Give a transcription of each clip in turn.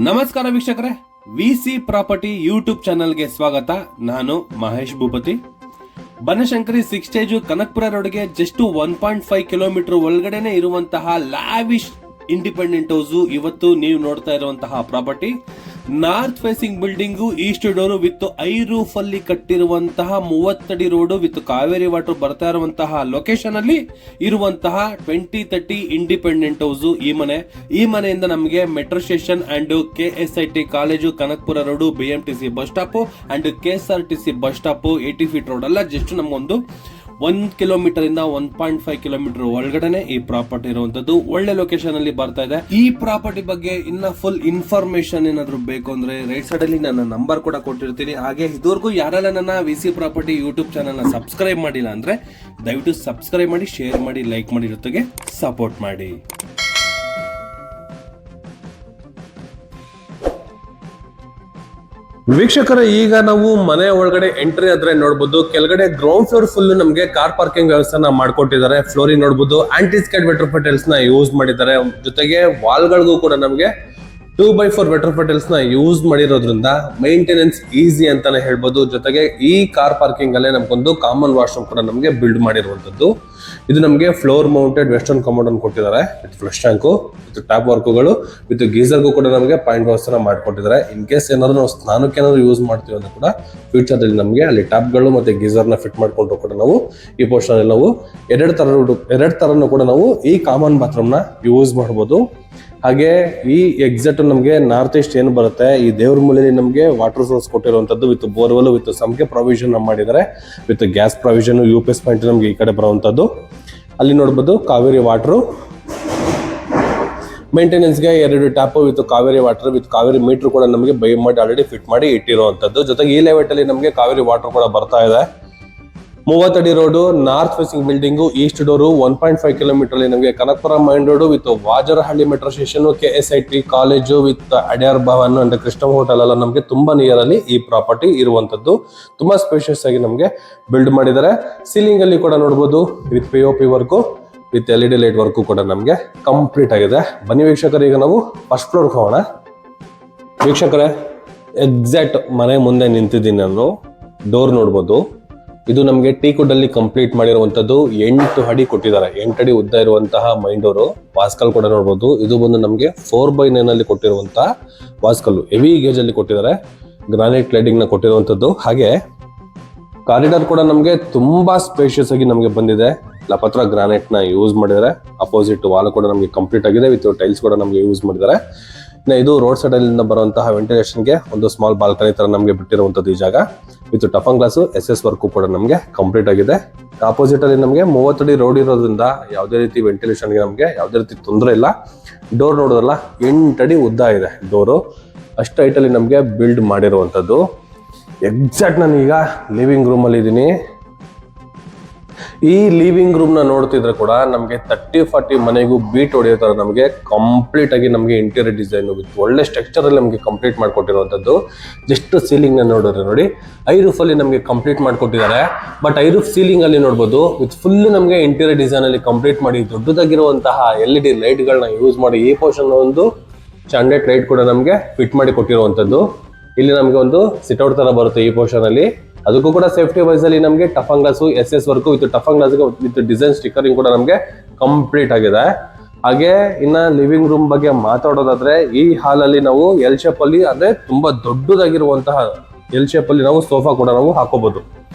ನಮಸ್ಕಾರ ವೀಕ್ಷಕರೇ, VC property YouTube ಚಾನಲ್ಗೆ ಸ್ವಾಗತ. ನಾನು ಮಹೇಶ್ ಭೂಪತಿ. ಬನಶಂಕರಿ 6 ಸ್ಟೇಜ್ ಕನಕಪುರ ರೋಡ್ಗೆ ಜಸ್ಟ್ 1.5 ಕಿಲೋಮೀಟರ್ ಒಳಗಡೆನೆ ಇರುವಂತಹ ಲ್ಯಾವಿಶ್ ಇಂಡಿಪೆಂಡೆಂಟ್ ಹೌಸ್ ಇವತ್ತು ನೀವು ನೋಡ್ತಾ ಇರುವಂತಹ property. North facing building, East door with I roof ಅಲ್ಲಿ ಕಟ್ಟಿರುವಂತಹ 30 ಅಡಿ ರೋಡ್ ವಿತ್ ಕಾವೇರಿ ವಾಟರ್ ಬರ್ತಾ ಇರುವಂತಹ ಲೊಕೇಶನ್ ಅಲ್ಲಿ ಇರುವಂತಹ 2030 ಇಂಡಿಪೆಂಡೆಂಟ್ ಹೌಸ್. ಈ ಮನೆಯಿಂದ ನಮಗೆ metro station and KSIT college, Kanakapura road, BMTC bus stop and KSRTC bus stop 80 feet road ಅಲ್ಲ, ಜಸ್ಟ್ ನಮಗೊಂದು 1 ಕಿಲೋಮೀಟರ್ ಇಂದ 1.5 ಕಿಲೋಮೀಟರ್ ಒಳಗಡೆನೆ ಈ ಪ್ರಾಪರ್ಟಿ ಇರುವಂತದ್ದು. ಒಳ್ಳೆ ಲೊಕೇಶನ್ ಅಲ್ಲಿ ಬರ್ತಾ ಇದೆ. ಈ ಪ್ರಾಪರ್ಟಿ ಬಗ್ಗೆ ಇನ್ನ ಫುಲ್ ಇನ್ಫಾರ್ಮೇಶನ್ ಏನಾದ್ರು ಬೇಕು ಅಂದ್ರೆ ರೈಟ್ ಸೈಡ್ ಅಲ್ಲಿ ನನ್ನ ನಂಬರ್ ಕೂಡ ಕೊಟ್ಟಿರ್ತೀನಿ. ಹಾಗೆ ಇದುವರೆಗೂ ಯಾರೆಲ್ಲ ನನ್ನ ವಿಸಿ ಪ್ರಾಪರ್ಟಿ ಯೂಟ್ಯೂಬ್ ಚಾನಲ್ ನ ಸಬ್ಸ್ಕ್ರೈಬ್ ಮಾಡಿಲ್ಲ ಅಂದ್ರೆ ದಯವಿಟ್ಟು ಸಬ್ಸ್ಕ್ರೈಬ್ ಮಾಡಿ, ಶೇರ್ ಮಾಡಿ, ಲೈಕ್ ಮಾಡಿ, ಜೊತೆಗೆ ಸಪೋರ್ಟ್ ಮಾಡಿ. ವೀಕ್ಷಕರ, ಈಗ ನಾವು ಮನೆ ಒಳಗಡೆ ಎಂಟ್ರಿ ಆದ್ರೆ ನೋಡಬಹುದು, ಕೆಳಗಡೆ ಗ್ರೌಂಡ್ ಫ್ಲೋರ್ ಫುಲ್ ನಮಗೆ ಕಾರ್ ಪಾರ್ಕಿಂಗ್ ವ್ಯವಸ್ಥೆನ ಮಾಡ್ಕೊಟ್ಟಿದ್ದಾರೆ. ಫ್ಲೋರಿಂಗ್ ನೋಡಬಹುದು, ಆಂಟಿಸ್ಕೇಟ್ ವೆಟ್ರೋಫೆಟಲ್ಸ್ ನ ಯೂಸ್ ಮಾಡಿದ್ದಾರೆ. ಜೊತೆಗೆ ವಾಲ್ ಗಳಿಗೂ ಕೂಡ ನಮಗೆ 2x4 ವೆಟ್ರೋಫೆಟಲ್ಸ್ ನ ಯೂಸ್ ಮಾಡಿರೋದ್ರಿಂದ ಮೈಂಟೆನೆನ್ಸ್ ಈಸಿ ಅಂತಾನೆ ಹೇಳ್ಬೋದು. ಜೊತೆಗೆ ಈ ಕಾರ್ ಪಾರ್ಕಿಂಗ್ ಅಲ್ಲೇ ನಮ್ಗೊಂದು ಕಾಮನ್ ವಾಶ್ರೂಮ್ ಕೂಡ ನಮಗೆ ಬಿಲ್ಡ್ ಮಾಡಿರುವಂತದ್ದು. ಇದು ನಮಗೆ ಫ್ಲೋರ್ ಮೌಂಟೆಡ್ ವೆಸ್ಟರ್ನ್ ಕಮೋಡ್ ಅನ್ನು ಕೊಟ್ಟಿದ್ದಾರೆ with flush tank, with tap ವರ್ಕ್ಗಳು, ವಿತ್ ಗೀಸರ್ಗೂ ಕೂಡ ನಮಗೆ ಪಾಯಿಂಟ್ ವ್ಯವಸ್ಥೆ ಮಾಡ್ಕೊಟ್ಟಿದ್ದಾರೆ. ಇನ್ ಕೇಸ್ ಏನಾದ್ರು ನಾವು ಸ್ನಾನಕ್ಕೆ ಏನಾದ್ರು ಯೂಸ್ ಮಾಡ್ತೀವಿ ಅಂದ್ರೆ ಕೂಡ ಫ್ಯೂಚರ್ ಅಲ್ಲಿ ನಮಗೆ ಅಲ್ಲಿ ಟ್ಯಾಪ್ಗಳು ಮತ್ತೆ ಗೀಸರ್ ನ ಫಿಟ್ ಮಾಡ್ಕೊಂಡು ಕೂಡ ನಾವು ಈ ಪೋರ್ಷನ್ ಅಲ್ಲಿ ನಾವು ಎರಡ್ ತರನು ಕೂಡ ನಾವು ಈ ಕಾಮನ್ ಬಾತ್ರೂಮ್ ನ ಯೂಸ್ ಮಾಡಬಹುದು. ಹಾಗೆ ಈ ಎಕ್ಸಾಕ್ಟ್ ನಮಗೆ ನಾರ್ತ್ ಈಸ್ಟ್ ಏನು ಬರುತ್ತೆ, ಈ ದೇವ್ರ ಮೂಲೆಯಲ್ಲಿ ನಮಗೆ ವಾಟರ್ ಸೋರ್ಸ್ ಕೊಟ್ಟಿರುವಂತದ್ದು ವಿತ್ ಬೋರ್ವೆಲ್ ವಿತ್ ಸಂಖ್ಯೆ ಪ್ರೊವಿಷನ್ ಮಾಡಿದ್ದಾರೆ, with gas provision, UPS point ನಮಗೆ ಈ ಕಡೆ ಬರುವಂತದ್ದು. ಅಲ್ಲಿ ನೋಡಬಹುದು ಕಾವೇರಿ ವಾಟರ್ ಮೇಂಟೆನೆನ್ಸ್ಗೆ 2 tap with Kaveri water with Kaveri meter ಕೂಡ ನಮಗೆ ಬೈ ಮಾಡಿ ಆಲ್ರೆಡಿ ಫಿಟ್ ಮಾಡಿ ಇಟ್ಟಿರುವಂತದ್ದು. ಜೊತೆಗೆ ಈ ಲೆವೆಟ್ ಅಲ್ಲಿ ನಮಗೆ ಕಾವೇರಿ ವಾಟರ್ ಕೂಡ ಬರ್ತಾ ಇದೆ. 30 ಅಡಿ road, north facing building, east door, 1.5 kilometre ಅಲ್ಲಿ ನಮಗೆ Kanakapura main road with Vajarahalli metro station, KSIT college with Adyar Bhavan and Krishna hotel ಎಲ್ಲ ನಮಗೆ ತುಂಬಾ ನಿಯರ್ ಅಲ್ಲಿ ಈ ಪ್ರಾಪರ್ಟಿ ಇರುವಂತದ್ದು. ತುಂಬಾ ಸ್ಪೇಷಿಯಸ್ ಆಗಿ ನಮಗೆ ಬಿಲ್ಡ್ ಮಾಡಿದ್ದಾರೆ. ಸೀಲಿಂಗ್ ಅಲ್ಲಿ ಕೂಡ ನೋಡಬಹುದು with POP work with LED light work ಕೂಡ ನಮಗೆ ಕಂಪ್ಲೀಟ್ ಆಗಿದೆ. ಬನ್ನಿ ವೀಕ್ಷಕರು, ಈಗ ನಾವು ಫಸ್ಟ್ ಫ್ಲೋರ್ ಹೋಗೋಣ. ವೀಕ್ಷಕರೇ, ಎಕ್ಸಾಕ್ಟ್ ಮನೆ ಮುಂದೆ ನಿಂತಿದ್ದೀನಿ ನಾನು. ಡೋರ್ ನೋಡ್ಬೋದು, ಇದು ನಮಗೆ ಟೀಕುಡ್ ಅಲ್ಲಿ ಕಂಪ್ಲೀಟ್ ಮಾಡಿರುವಂತದ್ದು. 8 ಅಡಿ ಕೊಟ್ಟಿದ್ದಾರೆ, 8 ಅಡಿ ಉದ್ದ ಇರುವಂತಹ ಮೈನ್ ಡೋರು. ವಾಸ್ಕಲ್ ಕೂಡ ನೋಡಬಹುದು. ಇದು ಬಂದು ನಮಗೆ 4x9 ಅಲ್ಲಿ ಕೊಟ್ಟಿರುವಂತಹ ವಾಸ್ಕಲ್, ಹೆವಿ ಗೇಜ್ ಅಲ್ಲಿ ಕೊಟ್ಟಿದ್ದಾರೆ. ಗ್ರಾನೈಟ್ ಕ್ಲೈಡಿಂಗ್ ನ ಕೊಟ್ಟಿರುವಂತದ್ದು. ಹಾಗೆ ಕಾರಿಡಾರ್ ಕೂಡ ನಮಗೆ ತುಂಬಾ ಸ್ಪೇಷಿಯಸ್ ಆಗಿ ನಮಗೆ ಬಂದಿದೆ. ಲಪತ್ರ ಗ್ರಾನೈಟ್ ನ ಯೂಸ್ ಮಾಡಿದ್ದಾರೆ. ಅಪೋಸಿಟ್ ವಾಲ್ ಕೂಡ ನಮಗೆ ಕಂಪ್ಲೀಟ್ ಆಗಿದೆ ವಿತ್ ಟೈಲ್ಸ್ ಕೂಡ ನಮಗೆ ಯೂಸ್ ಮಾಡಿದ್ದಾರೆ. ಇದು ರೋಡ್ ಸೈಡ್ ಅಲ್ಲಿ ಬರುವಂತಹ ವೆಂಟಿಲೇಷನ್ಗೆ ಒಂದು ಸ್ಮಾಲ್ ಬಾಲ್ಕನಿ ತರ ನಮಗೆ ಬಿಟ್ಟಿರುವಂತದ್ದು ಈ ಜಾಗ. ವಿತ್ ಟಫನ್ ಗ್ಲಾಸ್, SS ವರ್ಕ್ ಕೂಡ ನಮಗೆ ಕಂಪ್ಲೀಟ್ ಆಗಿದೆ. ಆಪೋಸಿಟ್ ಅಲ್ಲಿ ನಮಗೆ 30 ಅಡಿ ರೋಡ್ ಇರೋದ್ರಿಂದ ಯಾವುದೇ ರೀತಿ ವೆಂಟಿಲೇಷನ್ಗೆ ನಮಗೆ ಯಾವುದೇ ರೀತಿ ತೊಂದರೆ ಇಲ್ಲ. ಡೋರ್ ನೋಡೋದಲ್ಲ, 8 ಅಡಿ ಉದ್ದ ಇದೆ ಡೋರು. ಅಷ್ಟು ಹೈಟ್ ಅಲ್ಲಿ ನಮಗೆ ಬಿಲ್ಡ್ ಮಾಡಿರುವಂತದ್ದು. ಎಕ್ಸಾಕ್ಟ್ ನಾನು ಈಗ ಲಿವಿಂಗ್ ರೂಮ್ ಅಲ್ಲಿ ಇದ್ದೀನಿ. ಈ ಲಿವಿಂಗ್ ರೂಮ್ ನ ನೋಡ್ತಿದ್ರೆ ಕೂಡ ನಮಗೆ 30-40 ಮನೆಗೂ ಬೀಟ್ ಹೊಡೆಯುತ್ತಾರೆ. ನಮಗೆ ಕಂಪ್ಲೀಟ್ ಆಗಿ ನಮಗೆ ಇಂಟೀರಿಯರ್ ಡಿಸೈನ್ ವಿತ್ ಒಳ್ಳೆ ಸ್ಟ್ರಕ್ಚರ್ ಅಲ್ಲಿ ನಮಗೆ ಕಂಪ್ಲೀಟ್ ಮಾಡ್ಕೊಟ್ಟಿರುವಂತದ್ದು. ಜಸ್ಟ್ ಸೀಲಿಂಗ್ ನ ನೋಡಿದ್ರೆ ನೋಡಿ, ಐ ರೂಫ್ ಅಲ್ಲಿ ನಮಗೆ ಕಂಪ್ಲೀಟ್ ಮಾಡ್ಕೊಟ್ಟಿದ್ದಾರೆ. ಬಟ್ ಐ ರೂಫ್ ಸೀಲಿಂಗ್ ಅಲ್ಲಿ ನೋಡಬಹುದು ವಿತ್ ಫುಲ್ ನಮಗೆ ಇಂಟೀರಿಯರ್ ಡಿಸೈನ್ ಅಲ್ಲಿ ಕಂಪ್ಲೀಟ್ ಮಾಡಿ ದೊಡ್ಡದಾಗಿರುವಂತಹ LED ಲೈಟ್ ಗಳನ್ನ ಯೂಸ್ ಮಾಡಿ ಈ ಪೋರ್ಷನ್ ಒಂದು ಸ್ಟ್ಯಾಂಡರ್ಡ್ ಲೈಟ್ ಕೂಡ ನಮಗೆ ಫಿಟ್ ಮಾಡಿ ಕೊಟ್ಟಿರುವಂತದ್ದು. ಇಲ್ಲಿ ನಮಗೆ ಒಂದು ಸಿಟ್ಔಟ್ ತರ ಬರುತ್ತೆ ಈ ಪೋರ್ಷನ್ ಅಲ್ಲಿ. ಅದಕ್ಕೂ ಕೂಡ ಸೇಫ್ಟಿ ವೈಸ್ ಅಲ್ಲಿ ನಮಗೆ toughen glass, SS work with ಟಫನ್ ಗ್ಲಾಸ್ ವಿತ್ ಡಿಸೈನ್ ಸ್ಟಿಕರಿಂಗ್ ಕೂಡ ನಮಗೆ ಕಂಪ್ಲೀಟ್ ಆಗಿದೆ. ಹಾಗೆ ಇನ್ನ ಲಿವಿಂಗ್ ರೂಮ್ ಬಗ್ಗೆ ಮಾತಾಡೋದಾದ್ರೆ, ಈ ಹಾಲ್ ಅಲ್ಲಿ ನಾವು L ಶೇಪ್ ಅಲ್ಲಿ, ಅಂದ್ರೆ ತುಂಬಾ ದೊಡ್ಡದಾಗಿರುವಂತಹ L ಶೇಪ್ ಅಲ್ಲಿ ನಾವು ಸೋಫಾ ಕೂಡ ನಾವು ಹಾಕೋಬಹುದು.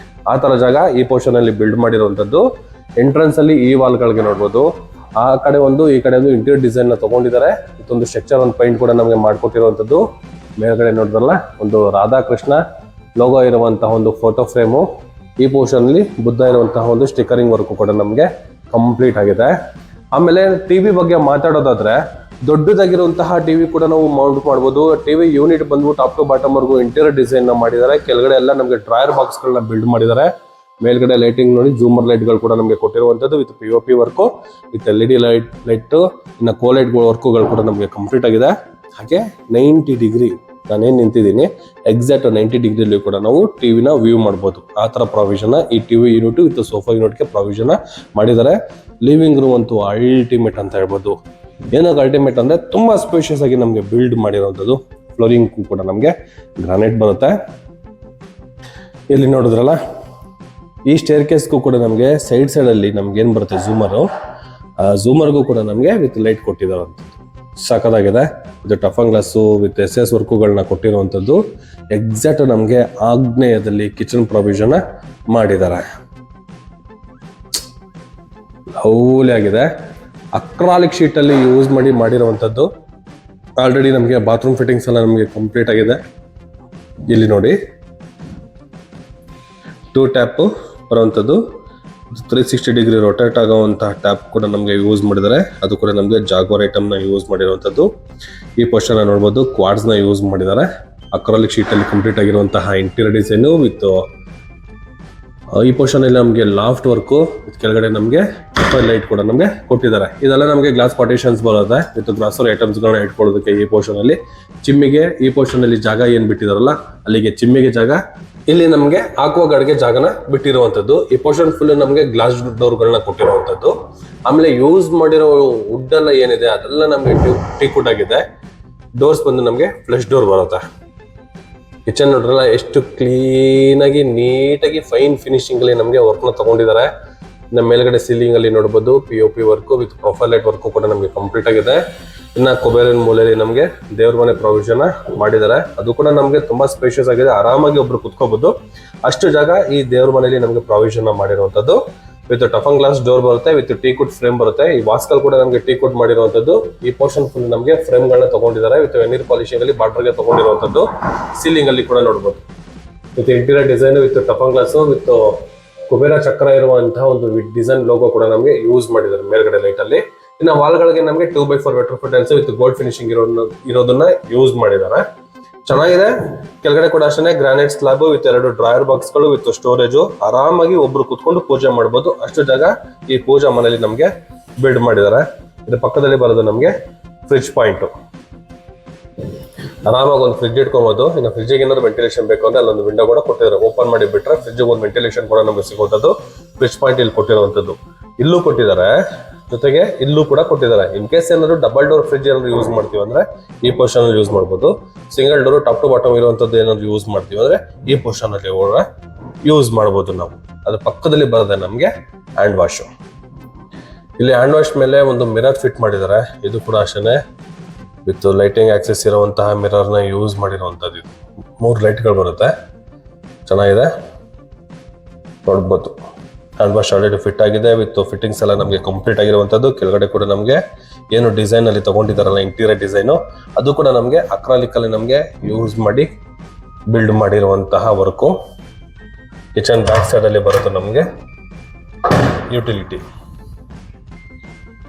ಆ ತರ ಜಾಗ ಈ ಪೋರ್ಷನ್ ಅಲ್ಲಿ ಬಿಲ್ಡ್ ಮಾಡಿರುವಂತದ್ದು. ಎಂಟ್ರೆನ್ಸ್ ಅಲ್ಲಿ ಈ ವಾಲ್ ಗಳಿಗೆ ನೋಡಬಹುದು, ಆ ಕಡೆ ಒಂದು ಈ ಕಡೆ ಒಂದು ಇಂಟೀರಿಯರ್ ಡಿಸೈನ್ ನ ತಗೊಂಡಿದ್ದಾರೆ. ಇದೊಂದು ಸ್ಟ್ರಕ್ಚರ್ ಒಂದು ಪೈಂಟ್ ಕೂಡ ನಮಗೆ ಮಾಡ್ಕೊಟ್ಟಿರುವಂತದ್ದು. ಮೇಲ್ಗಡೆ ನೋಡಿದ್ರಲ್ಲ, ಒಂದು ರಾಧಾಕೃಷ್ಣ ಲೋಗೋ ಇರುವಂತಹ ಒಂದು ಫೋಟೋ ಫ್ರೇಮು. ಈ ಪೋರ್ಷನ್ ಅಲ್ಲಿ ಬುದ್ಧ ಇರುವಂತಹ ಒಂದು ಸ್ಟಿಕರಿಂಗ್ ವರ್ಕ್ ಕೂಡ ನಮಗೆ ಕಂಪ್ಲೀಟ್ ಆಗಿದೆ. ಆಮೇಲೆ ಟಿವಿ ಬಗ್ಗೆ ಮಾತಾಡೋದಾದ್ರೆ, ದೊಡ್ಡದಾಗಿರುವಂತಹ ಟಿವಿ ಕೂಡ ನಾವು ಮೌಂಟ್ ಮಾಡಬಹುದು. ಟಿವಿ ಯೂನಿಟ್ ಬಂದ್ಬಿಟ್ಟು ಟಾಪ್ ಟು ಬಾಟಮ್ ವರ್ಗು ಇಂಟೀರಿಯರ್ ಡಿಸೈನ್ ನ ಮಾಡಿದ್ದಾರೆ. ಕೆಳಗಡೆ ಎಲ್ಲ ನಮಗೆ ಡ್ರಾಯರ್ ಬಾಕ್ಸ್ ಗಳನ್ನ ಬಿಲ್ಡ್ ಮಾಡಿದ್ದಾರೆ. ಮೇಲ್ಗಡೆ ಲೈಟಿಂಗ್ ನೋಡಿ, ಜೂಮರ್ ಲೈಟ್ ಗಳು ಕೂಡ ನಮಗೆ ಕೊಟ್ಟಿರುವಂತದ್ದು with POP work with LED light, ಇನ್ನು ಕೋಲೈಟ್ ವರ್ಕ್ಗಳು ಕೂಡ ನಮಗೆ ಕಂಪ್ಲೀಟ್ ಆಗಿದೆ. ಹಾಗೆ 90 ಡಿಗ್ರಿ ನಾನೇನ್ ನಿಂತಿದ್ದೀನಿ, ಎಕ್ಸಾಕ್ಟ್ 90 ಡಿಗ್ರಿಲಿ ಕೂಡ ನಾವು ಟಿವಿನ ವ್ಯೂ ಮಾಡ್ಬೋದು. ಆ ತರ ಪ್ರಾವಿಷನ್ ಈ ಟಿವಿ ಯೂನಿಟ್ ವಿತ್ ಸೋಫಾ ಯೂನಿಟ್ಗೆ ಪ್ರಾವಿಷನ್ ಮಾಡಿದ್ದಾರೆ. ಲಿವಿಂಗ್ ರೂಮ್ ಅಂತೂ ಅಲ್ಟಿಮೇಟ್ ಅಂತ ಹೇಳ್ಬೋದು. ಏನಕ್ಕೆ ಅಲ್ಟಿಮೇಟ್ ಅಂದ್ರೆ ತುಂಬಾ ಸ್ಪೇಷಿಯಸ್ ಆಗಿ ನಮಗೆ ಬಿಲ್ಡ್ ಮಾಡಿರುವಂಥದ್ದು. ಫ್ಲೋರಿಂಗ್ ಕೂಡ ನಮಗೆ ಗ್ರಾನೈಟ್ ಬರುತ್ತೆ. ಇಲ್ಲಿ ನೋಡಿದ್ರಲ್ಲ, ಈ ಸ್ಟೇರ್ ಕೇಸ್ಗೂ ಕೂಡ ನಮಗೆ ಸೈಡಲ್ಲಿ ನಮ್ಗೆ ಏನು ಬರುತ್ತೆ ಝೂಮರ್ಗೂ ಕೂಡ ನಮಗೆ ವಿತ್ ಲೈಟ್ ಕೊಟ್ಟಿದ್ದಾರಂಥದ್ದು ಸಖತ್ತಾಗಿದೆ. ಇದು ಟಫನ್ ಗ್ಲಾಸು ವಿತ್ SS ವರ್ಕುಗಳನ್ನ ಕೊಟ್ಟಿರುವಂಥದ್ದು. ಎಕ್ಸಾಕ್ಟ್ ನಮಗೆ ಆಗ್ನೇಯದಲ್ಲಿ ಕಿಚನ್ ಪ್ರೊವಿಷನ್ ಮಾಡಿದ್ದಾರೆ. ಲವ್ಲಿ ಆಗಿದೆ. ಅಕ್ರಾಲಿಕ್ ಶೀಟಲ್ಲಿ ಯೂಸ್ ಮಾಡಿರುವಂಥದ್ದು. ಆಲ್ರೆಡಿ ನಮಗೆ ಬಾತ್ರೂಮ್ ಫಿಟ್ಟಿಂಗ್ಸ್ ಎಲ್ಲ ನಮಗೆ ಕಂಪ್ಲೀಟ್ ಆಗಿದೆ. ಇಲ್ಲಿ ನೋಡಿ 2 ಟ್ಯಾಪು ಬರುವಂಥದ್ದು, 360 ಡಿಗ್ರಿ ರೊಟೇಟ್ ಆಗುವಂತಹ ಟ್ಯಾಪ್ ಕೂಡ ನಮಗೆ ಯೂಸ್ ಮಾಡಿದ್ದಾರೆ. ಅದು ಕೂಡ ನಮಗೆ ಜಾಗ್ವಾರ್ ಐಟಮ್ನ ಯೂಸ್ ಮಾಡಿರುವಂಥದ್ದು. ಈ ಪೋರ್ಷನ್ ನೋಡ್ಬೋದು, ಕ್ವಾಡ್ಸ್ನ ಯೂಸ್ ಮಾಡಿದ್ದಾರೆ. ಅಕ್ರಾಲಿಕ್ ಶೀಟಲ್ಲಿ ಕಂಪ್ಲೀಟ್ ಆಗಿರುವಂತಹ ಇಂಟೀರಿಯರ್ ಡಿಸೈನು ವಿತ್ ಈ ಪೋರ್ಷನ್ ಅಲ್ಲಿ ನಮಗೆ ಲಾಫ್ಟ್ ವರ್ಕು ವಿತ್ ಕೆಳಗಡೆ ನಮಗೆ ಲೈಟ್ ಕೂಡ ನಮಗೆ ಕೊಟ್ಟಿದ್ದಾರೆ. ಇದೆಲ್ಲ ನಮಗೆ ಗ್ಲಾಸ್ ಪಾರ್ಟಿಷನ್ಸ್ ಬರುತ್ತೆ ವಿತ್ ಗ್ರಾಸರಿ ಐಟಮ್ಸ್ಗಳನ್ನ ಇಟ್ಕೊಳ್ಳೋದಕ್ಕೆ. ಈ ಪೋರ್ಷನ್ ಅಲ್ಲಿ ಚಿಮ್ಮಿಗೆ, ಈ ಪೋರ್ಷನ್ ಅಲ್ಲಿ ಜಾಗ ಏನು ಬಿಟ್ಟಿದಾರಲ್ಲ ಅಲ್ಲಿಗೆ ಚಿಮ್ಮಿಗೆ ಜಾಗ, ಇಲ್ಲಿ ನಮಗೆ ಆಕ್ವಾಗಾರ್ಡ್ಗೆ ಜಾಗನ ಬಿಟ್ಟಿರುವಂಥದ್ದು. ಈ ಪೋರ್ಷನ್ ಫುಲ್ ನಮಗೆ ಗ್ಲಾಸ್ ಡೋರ್ಗಳನ್ನ ಕೊಟ್ಟಿರುವಂಥದ್ದು. ಆಮೇಲೆ ಯೂಸ್ ಮಾಡಿರೋ ವುಡ್ ಎಲ್ಲ ಏನಿದೆ ಅದೆಲ್ಲ ನಮಗೆ ಟೀಕ್ ವುಡ್ ಆಗಿದೆ. ಡೋರ್ಸ್ ಬಂದು ನಮಗೆ ಫ್ಲಶ್ ಡೋರ್ ಬರುತ್ತೆ. ಕಿಚನ್ ನೋಡ್ರಲ್ಲ ಎಷ್ಟು ಕ್ಲೀನಾಗಿ ನೀಟಾಗಿ ಫೈನ್ ಫಿನಿಶಿಂಗ್ ಅಲ್ಲಿ ನಮಗೆ ವರ್ಕ್ನ ತಗೊಂಡಿದ್ದಾರೆ. ನಮ್ಮ ಮೇಲ್ಗಡೆ ಸೀಲಿಂಗ್ ಅಲ್ಲಿ ನೋಡ್ಬೋದು POP work with profile light work ಕೂಡ ನಮಗೆ ಕಂಪ್ಲೀಟ್ ಆಗಿದೆ. ಇನ್ನ ಕೊಬೇರಿನ ಮೂಲೆಯಲ್ಲಿ ನಮಗೆ ದೇವ್ರ ಮನೆ ಪ್ರೊವಿಷನ್ ಮಾಡಿದ್ದಾರೆ. ಅದು ಕೂಡ ನಮಗೆ ತುಂಬಾ ಸ್ಪೇಷಿಯಸ್ ಆಗಿದೆ. ಆರಾಮಾಗಿ ಒಬ್ರು ಕುತ್ಕೋಬಹುದು, ಅಷ್ಟು ಜಾಗ ಈ ದೇವ್ರ ಮನೆಯಲ್ಲಿ ನಮಗೆ ಪ್ರೊವಿಷನ್ ಮಾಡಿರುವಂತದ್ದು. ವಿತ್ ಟಫನ್ ಗ್ಲಾಸ್ ಡೋರ್ ಬರುತ್ತೆ, ವಿತ್ ಟೀಕ್ವುಡ್ ಫ್ರೇಮ್ ಬರುತ್ತೆ. ಈ ವಾಸ್ಕಲ್ ಕೂಡ ನಮಗೆ ಟೀಕ್ವುಡ್ ಮಾಡಿರುವಂತದ್ದು. ಈ ಪೋರ್ಷನ್ ಫುಲ್ ನಮಗೆ ಫ್ರೇಮ್ ಗಳನ್ನ ತಗೊಂಡಿದ್ದಾರೆ ವಿತ್ ವೆನೀರ್ ಪಾಲಿಶಿಂಗ್ ಅಲ್ಲಿ ಬಾರ್ಡರ್ಗೆ ತಗೊಂಡಿರುವಂತದ್ದು. ಸೀಲಿಂಗ್ ಅಲ್ಲಿ ಕೂಡ ನೋಡಬಹುದು ವಿತ್ ಇಂಟೀರಿಯರ್ ಡಿಸೈನ್ ವಿತ್ ಟಫನ್ ಗ್ಲಾಸ್ ವಿತ್ ಕುಬೇರ ಚಕ್ರ ಇರುವಂತಹ ಒಂದು ಡಿಸೈನ್ ಲೋಗೋ ಕೂಡ ನಮಗೆ ಯೂಸ್ ಮಾಡಿದ್ದಾರೆ ಮೇಲ್ಗಡೆ ಲೈಟ್ ಅಲ್ಲಿ. ಇನ್ನು ವಾಲ್ಗಳಿಗೆ ನಮಗೆ 2x4 ವೆಟ್ರೋಫಿಟೆನ್ಸ್ ವಿತ್ ಗೋಲ್ಡ್ ಫಿನಿಶಿಂಗ್ ಇರೋದನ್ನ ಯೂಸ್ ಮಾಡಿದ್ದಾರೆ. ಚೆನ್ನಾಗಿದೆ. ಕೆಳಗಡೆ ಕೂಡ ಅಷ್ಟೇ granite slab with 2 drawer box ಗಳು ವಿತ್ ಸ್ಟೋರೇಜ್. ಆರಾಮಾಗಿ ಒಬ್ರು ಕುತ್ಕೊಂಡು ಪೂಜೆ ಮಾಡಬಹುದು, ಅಷ್ಟು ಜಾಗ ಈ ಪೂಜಾ ಮನೆಯಲ್ಲಿ ನಮಗೆ ಬಿಲ್ಡ್ ಮಾಡಿದ್ದಾರೆ. ಇದ್ರ ಪಕ್ಕದಲ್ಲಿ ಬರೋದು ನಮಗೆ ಫ್ರಿಡ್ಜ್ ಪಾಯಿಂಟ್. ಆರಾಮಾಗಿ ಒಂದು ಫ್ರಿಡ್ಜ್ ಇಟ್ಕೊಬಹುದು. ಇನ್ನು ಫ್ರಿಡ್ಜಿಗೆ ಏನಾದ್ರು ವೆಂಟಿಲೇಷನ್ ಬೇಕು ಅಂದ್ರೆ ಅಲ್ಲೊಂದು ವಿಂಡೋ ಕೂಡ ಕೊಟ್ಟಿದ್ದಾರೆ. ಓಪನ್ ಮಾಡಿ ಬಿಟ್ರೆ ಫ್ರಿಡ್ಜ್ ಒಂದು ವೆಂಟಿಲೇಷನ್ ಕೂಡ ನಮಗೆ ಸಿಗುವಂಥದ್ದು. ಫ್ರಿಡ್ಜ್ ಪಾಯಿಂಟ್ ಇಲ್ಲಿ ಕೊಟ್ಟಿರುವಂಥದ್ದು, ಇಲ್ಲೂ ಕೊಟ್ಟಿದ್ದಾರೆ, ಜೊತೆಗೆ ಇಲ್ಲೂ ಕೂಡ ಕೊಟ್ಟಿದ್ದಾರೆ. ಇನ್ ಕೇಸ್ ಏನಾದ್ರು ಡಬಲ್ ಡೋರ್ ಫ್ರಿಡ್ಜ್ ಏನಾದ್ರು ಯೂಸ್ ಮಾಡ್ತೀವಿ ಅಂದ್ರೆ ಈ ಪೋರ್ಷನ್ ಯೂಸ್ ಮಾಡ್ಬೋದು. Single door top to bottom ಇರುವಂತದ್ದು ಏನಾದ್ರು ಯೂಸ್ ಮಾಡ್ತೀವಿ ಅಂದ್ರೆ ಈ ಪೋರ್ಷನ್ ಅಲ್ಲಿ ಯೂಸ್ ಮಾಡಬಹುದು ನಾವು. ಅದ್ರ ಪಕ್ಕದಲ್ಲಿ ಬರುತ್ತೆ ನಮಗೆ ಹ್ಯಾಂಡ್ ವಾಶ್. ಇಲ್ಲಿ ಹ್ಯಾಂಡ್ ವಾಶ್ ಮೇಲೆ ಒಂದು ಮಿರರ್ ಫಿಟ್ ಮಾಡಿದ್ದಾರೆ. ಇದು ಕೂಡ ಅಷ್ಟೇ ವಿತ್ ಲೈಟಿಂಗ್ ಆಕ್ಸೆಸ್ ಇರುವಂತಹ ಮಿರರ್ನ ಯೂಸ್ ಮಾಡಿರುವಂತದ್ದು. 3 ಲೈಟ್ಗಳು ಬರುತ್ತೆ, ಚೆನ್ನಾಗಿದೆ ನೋಡ್ಬೋದು. ಹ್ಯಾಂಡ್ ವಾಶ್ ಆಲ್ರೆಡಿ ಫಿಟ್ ಆಗಿದೆ ವಿತ್ ಫಿಟ್ಟಿಂಗ್ಸ್ ಎಲ್ಲ ನಮಗೆ ಕಂಪ್ಲೀಟ್ ಆಗಿರುವಂತದ್ದು. ಕೆಳಗಡೆ ಕೂಡ ನಮಗೆ ಏನು ಡಿಸೈನ್ ಅಲ್ಲಿ ತಗೊಂಡಿದ್ದಾರಲ್ಲ ಇಂಟೀರಿಯರ್ ಡಿಸೈನು, ಅದು ಕೂಡ ನಮಗೆ ಅಕ್ರಾಲಿಕ್ ಅಲ್ಲಿ ನಮಗೆ ಯೂಸ್ ಮಾಡಿ ಬಿಲ್ಡ್ ಮಾಡಿರುವಂತಹ ವರ್ಕು. ಕಿಚನ್ ಬ್ಯಾಕ್ ಸೈಡ್ ಅಲ್ಲಿ ಬರುತ್ತೆ ನಮಗೆ ಯುಟಿಲಿಟಿ.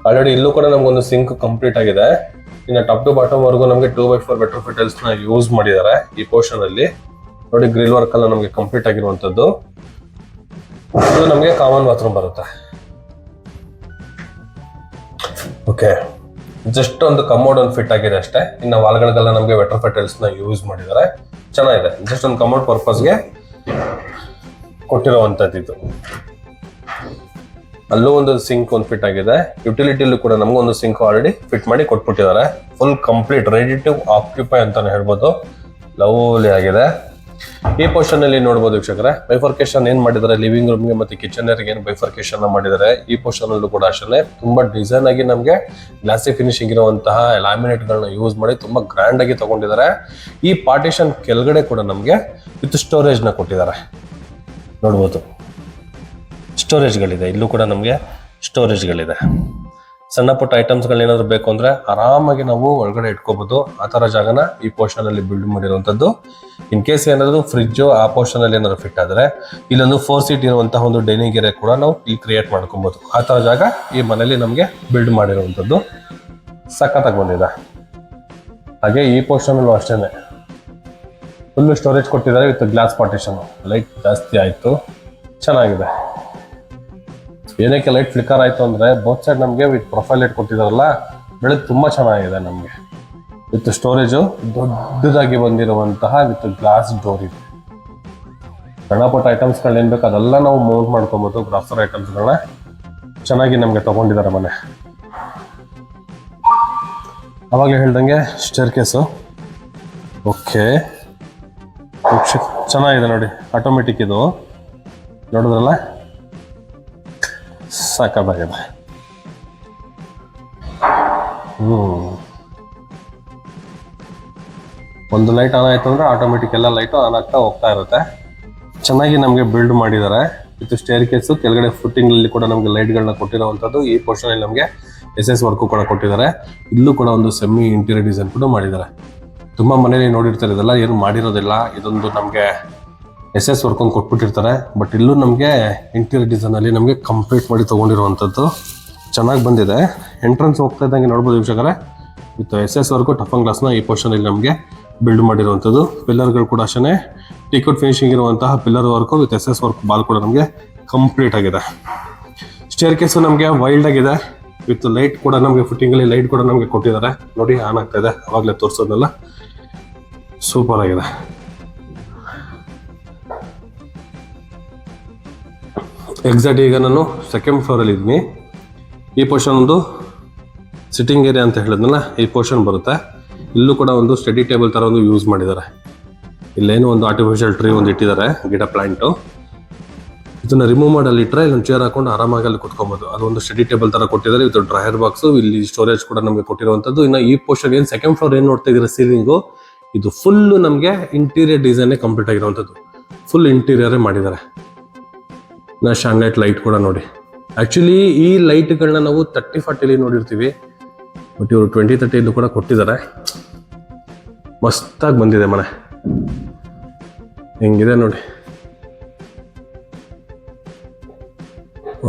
ಆಲ್ರೆಡಿ ಇಲ್ಲೂ ಕೂಡ ನಮ್ಗೊಂದು ಸಿಂಕ್ ಕಂಪ್ಲೀಟ್ ಆಗಿದೆ. ಇನ್ನು ಟಾಪ್ ಟು ಬಾಟಮ್ ವರ್ಗು ನಮಗೆ 2x4 ವೆಟ್ರೋಫಿಟೆಲ್ಸ್ ನ ಯೂಸ್ ಮಾಡಿದ್ದಾರೆ. ಈ ಪೋರ್ಷನ್ ಅಲ್ಲಿ ನೋಡಿ ಗ್ರಿಲ್ ವರ್ಕ್ ಎಲ್ಲ ನಮಗೆ ಕಂಪ್ಲೀಟ್ ಆಗಿರುವಂತದ್ದು. ಇದು ನಮಗೆ ಕಾಮನ್ ಬಾತ್ರೂಮ್ ಬರುತ್ತೆ. ಓಕೆ, ಜಸ್ಟ್ ಒಂದು ಕಮೋಡ್ ಒಂದು ಫಿಟ್ ಆಗಿದೆ ಅಷ್ಟೇ. ಇನ್ನು ವಾಲ್ಗಳಿಗೆಲ್ಲ ನಮಗೆ ವೆಟ್ರೋಫಿಟೆಲ್ಸ್ ನ ಯೂಸ್ ಮಾಡಿದ್ದಾರೆ. ಚೆನ್ನಾಗಿದೆ. ಜಸ್ಟ್ ಒಂದು ಕಮೋಡ್ ಪರ್ಪಸ್ಗೆ ಕೊಟ್ಟಿರುವಂತದ್ದು ಇದು. ಅಲ್ಲೂ ಒಂದು ಸಿಂಕ್ ಒಂದು ಫಿಟ್ ಆಗಿದೆ. ಯುಟಿಲಿಟಿಲೂ ಕೂಡ ನಮಗೊಂದು ಸಿಂಕ್ ಆಲ್ರೆಡಿ ಫಿಟ್ ಮಾಡಿ ಕೊಟ್ಬಿಟ್ಟಿದ್ದಾರೆ. Full complete ready to occupy ಅಂತಾನೆ ಹೇಳ್ಬೋದು. ಲವ್ಲಿ ಆಗಿದೆ. ಈ ಪೋರ್ಷನ್ ಅಲ್ಲಿ ನೋಡಬಹುದು ವೀಕ್ಷಕರೇ, ಬೈಫರ್ಕೇಶನ್ ಏನ್ ಮಾಡಿದ್ದಾರೆ ಲಿವಿಂಗ್ ರೂಮ್ಗೆ ಮತ್ತೆ ಕಿಚನ್ ಏರಿಯಾಗೆ ಏನು ಬೈಫರ್ಕೇಶನ್ ಮಾಡಿದ್ದಾರೆ. ಈ ಪೋರ್ಷನ್ ಅಲ್ಲೂ ಕೂಡ ಅಷ್ಟೇ ತುಂಬಾ ಡಿಸೈನ್ ಆಗಿ ನಮಗೆ ಗ್ಲಾಸಿ ಫಿನಿಶಿಂಗ್ ಇರುವಂತಹ ಲ್ಯಾಮಿನೇಟ್ ಗಳನ್ನ ಯೂಸ್ ಮಾಡಿ ತುಂಬಾ ಗ್ರ್ಯಾಂಡ್ ಆಗಿ ತಗೊಂಡಿದ್ದಾರೆ. ಈ ಪಾರ್ಟಿಷನ್ ಕೆಳಗಡೆ ಕೂಡ ನಮಗೆ ವಿತ್ ಸ್ಟೋರೇಜ್ ನ ಕೊಟ್ಟಿದ್ದಾರೆ. ನೋಡ್ಬೋದು ಸ್ಟೋರೇಜ್ಗಳಿದೆ. ಇಲ್ಲೂ ಕೂಡ ನಮಗೆ ಸ್ಟೋರೇಜ್ಗಳಿದೆ. ಸಣ್ಣ ಪುಟ್ಟ ಐಟಮ್ಸ್ಗಳೇನಾದ್ರು ಬೇಕು ಅಂದ್ರೆ ಆರಾಮಾಗಿ ನಾವು ಒಳಗಡೆ ಇಟ್ಕೋಬಹುದು. ಆ ತರ ಜಾಗನ ಈ ಪೋರ್ಷನ್ ಅಲ್ಲಿ ಬಿಲ್ಡ್ ಮಾಡಿರುವಂತದ್ದು. ಇನ್ ಕೇಸ್ ಏನಾದ್ರು ಫ್ರಿಡ್ಜ್ ಆ ಪೋರ್ಷನ್ ಅಲ್ಲಿ ಏನಾದ್ರು ಫಿಟ್ ಆದ್ರೆ ಇಲ್ಲೊಂದು 4 ಸೀಟ್ ಇರುವಂತಹ ಒಂದು ಡೈನಿಂಗ್ ಏರಿಯಾ ಕೂಡ ನಾವು ಇಲ್ಲಿ ಕ್ರಿಯೇಟ್ ಮಾಡ್ಕೊಬಹುದು. ಆ ತರ ಜಾಗ ಈ ಮನೆಯಲ್ಲಿ ನಮಗೆ ಬಿಲ್ಡ್ ಮಾಡಿರುವಂತದ್ದು ಸಖತ್ತಾಗಿ ಬಂದಿದೆ. ಹಾಗೆ ಈ ಪೋರ್ಷನ್ ಅಲ್ಲೂ ಅಷ್ಟೇನೆ ಫುಲ್ ಸ್ಟೋರೇಜ್ ಕೊಟ್ಟಿದ್ದಾರೆ ವಿತ್ ಗ್ಲಾಸ್ ಪಾರ್ಟಿಷನ್. ಲೈಟ್ ಜಾಸ್ತಿ ಆಯ್ತು, ಚೆನ್ನಾಗಿದೆ. ಏನಕ್ಕೆ ಲೈಟ್ ಫ್ಲಿಕರ್ ಆಯ್ತು ಅಂದ್ರೆ ಬೋತ್ ಸೈಡ್ ನಮಗೆ ವಿತ್ ಪ್ರೊಫೈಲ್ ಲೈಟ್ ಕೊಟ್ಟಿದಾರಲ್ಲ, ಬೆಳಕು ತುಂಬಾ ಚೆನ್ನಾಗಿದೆ ನಮಗೆ. ವಿತ್ ಸ್ಟೋರೇಜು ದೊಡ್ಡದಾಗಿ ಬಂದಿರುವಂತಹ ವಿತ್ ಗ್ಲಾಸ್ ಡೋರ್ ಇದೆ. ಸಣ್ಣ ಪುಟ್ಟ ಐಟಮ್ಸ್ಗಳು ಏನ್ ಬೇಕು ಅದೆಲ್ಲ ನಾವು ಮೌಂಟ್ ಮಾಡ್ಕೊಬಹುದು. ಗ್ರಾಸರಿ ಐಟಮ್ಸ್ಗಳನ್ನ ಚೆನ್ನಾಗಿ ನಮಗೆ ತಗೊಂಡಿದ್ದಾರೆ ಮನೆ. ಅವಾಗಲೇ ಹೇಳ್ದಂಗೆ ಸ್ಟೇರ್ ಕೇಸು ಓಕೆ, ಚೆನ್ನಾಗಿದೆ ನೋಡಿ. ಆಟೋಮೆಟಿಕ್ ಇದು ನೋಡಿದ್ರಲ್ಲ, ಸಾಕಾಗಿದೆ. ಒಂದು ಲೈಟ್ ಆನ್ ಆಯ್ತು ಅಂದ್ರೆ ಆಟೋಮೆಟಿಕ್ ಎಲ್ಲ ಲೈಟು ಆನ್ ಆಗ್ತಾ ಹೋಗ್ತಾ ಇರುತ್ತೆ. ಚೆನ್ನಾಗಿ ನಮಗೆ ಬಿಲ್ಡ್ ಮಾಡಿದ್ದಾರೆ. ಇದು ಸ್ಟೇರ್ ಕೇಸು, ಕೆಳಗಡೆ ಫುಟ್ಟಿಂಗ್ ಅಲ್ಲಿ ಕೂಡ ನಮಗೆ ಲೈಟ್ಗಳನ್ನ ಕೊಟ್ಟಿರುವಂತದ್ದು. ಈ ಪೋರ್ಷನ್ ಅಲ್ಲಿ ನಮಗೆ SS ವರ್ಕು ಕೂಡ ಕೊಟ್ಟಿದ್ದಾರೆ. ಇಲ್ಲೂ ಕೂಡ ಒಂದು ಸೆಮಿ ಇಂಟೀರಿಯರ್ ಡಿಸೈನ್ ಕೂಡ ಮಾಡಿದ್ದಾರೆ. ತುಂಬಾ ಮನೇಲಿ ನೋಡಿರ್ತಾರೆ, ಇದೆಲ್ಲ ಏನು ಮಾಡಿರೋದಿಲ್ಲ, ಇದೊಂದು ನಮಗೆ SS ವರ್ಕ್ ಒಂದು ಕೊಟ್ಬಿಟ್ಟಿರ್ತಾರೆ. ಬಟ್ ಇಲ್ಲೂ ನಮಗೆ ಇಂಟೀರಿಯರ್ ಡಿಸೈನ್ ಅಲ್ಲಿ ನಮಗೆ ಕಂಪ್ಲೀಟ್ ಮಾಡಿ ತಗೊಂಡಿರುವಂತದ್ದು ಚೆನ್ನಾಗಿ ಬಂದಿದೆ. ಎಂಟ್ರೆನ್ಸ್ ಹೋಗ್ತಾ ಇದ್ದಂಗೆ ನೋಡ್ಬೋದು ವೀಕ್ಷಕರೇ, ವಿತ್ SS ವರ್ಕು ಟಫನ್ ಗ್ಲಾಸ್ನ ಈ ಪೋರ್ಷನ್ ಅಲ್ಲಿ ನಮಗೆ ಬಿಲ್ಡ್ ಮಾಡಿರುವಂಥದ್ದು. ಪಿಲ್ಲರ್ಗಳು ಕೂಡ ಅಷ್ಟೇ ಟೀಕ್ವುಡ್ ಫಿನಿಶಿಂಗ್ ಇರುವಂತಹ pillar work with SS work ball ಕೂಡ ನಮಗೆ ಕಂಪ್ಲೀಟ್ ಆಗಿದೆ. ಸ್ಟೇರ್ ಕೇಸು ನಮಗೆ ವೈಲ್ಡ್ ಆಗಿದೆ. ವಿತ್ ಲೈಟ್ ಕೂಡ ನಮಗೆ ಫುಟ್ಟಿಂಗಲ್ಲಿ ಲೈಟ್ ಕೂಡ ನಮಗೆ ಕೊಟ್ಟಿದ್ದಾರೆ ನೋಡಿ, ಆನ್ ಆಗ್ತಾ ಇದೆ. ಅವಾಗಲೇ ತೋರಿಸೋದಲ್ಲ, ಸೂಪರ್ ಆಗಿದೆ. ಎಕ್ಸಾಕ್ಟ್ ಈಗ ನಾನು ಸೆಕೆಂಡ್ ಫ್ಲೋರಲ್ಲಿ ಇದ್ದೀನಿ. ಈ ಪೋರ್ಷನ್ ಒಂದು ಸಿಟ್ಟಿಂಗ್ ಏರಿಯಾ ಅಂತ ಹೇಳಿದ್ನಲ್ಲ, ಈ ಪೋರ್ಷನ್ ಬರುತ್ತೆ. ಇಲ್ಲೂ ಕೂಡ ಒಂದು ಸ್ಟಡಿ ಟೇಬಲ್ ಥರ ಒಂದು ಯೂಸ್ ಮಾಡಿದ್ದಾರೆ. ಇಲ್ಲೇನು ಒಂದು ಆರ್ಟಿಫಿಷಿಯಲ್ ಟ್ರೀ ಒಂದು ಇಟ್ಟಿದ್ದಾರೆ, ಗಿಡ ಪ್ಲಾಂಟು. ಇದನ್ನ ರಿಮೂವ್ ಮಾಡಿ ಅಲ್ಲಿ ಇಟ್ಟರೆ ಇಲ್ಲೊಂದು ಚೇರ್ ಹಾಕೊಂಡು ಆರಾಮಾಗಿ ಅಲ್ಲಿ ಕುತ್ಕೊಬೋದು. ಅದೊಂದು ಸ್ಟಡಿ ಟೇಬಲ್ ಥರ ಕೊಟ್ಟಿದ್ದಾರೆ. ಇದು ಡ್ರೈಯರ್ ಬಾಕ್ಸು, ಇಲ್ಲಿ ಸ್ಟೋರೇಜ್ ಕೂಡ ನಮಗೆ ಕೊಟ್ಟಿರುವಂಥದ್ದು. ಇನ್ನು ಈ ಪೋರ್ಷನ್ ಏನು ಸೆಕೆಂಡ್ ಫ್ಲೋರ್ ಏನು ನೋಡ್ತಾ ಇದ್ದೀರಾ ಸೀಲಿಂಗು, ಇದು ಫುಲ್ಲು ನಮಗೆ ಇಂಟೀರಿಯರ್ ಡಿಸೈನೇ ಕಂಪ್ಲೀಟ್ ಆಗಿರುವಂಥದ್ದು. ಫುಲ್ ಇಂಟೀರಿಯರೇ ಮಾಡಿದ್ದಾರೆ. ನಾ ಶಾನ್ಲೈಟ್ ಲೈಟ್ ಕೂಡ ನೋಡಿ. ಆ್ಯಕ್ಚುಲಿ ಈ ಲೈಟ್ಗಳನ್ನ ನಾವು 30-40 ನೋಡಿರ್ತೀವಿ, ಬಟ್ ಇವರು 20-30 ಕೂಡ ಕೊಟ್ಟಿದ್ದಾರೆ. ಮಸ್ತಾಗಿ ಬಂದಿದೆ ಮನೆ, ಹೆಂಗಿದೆ ನೋಡಿ,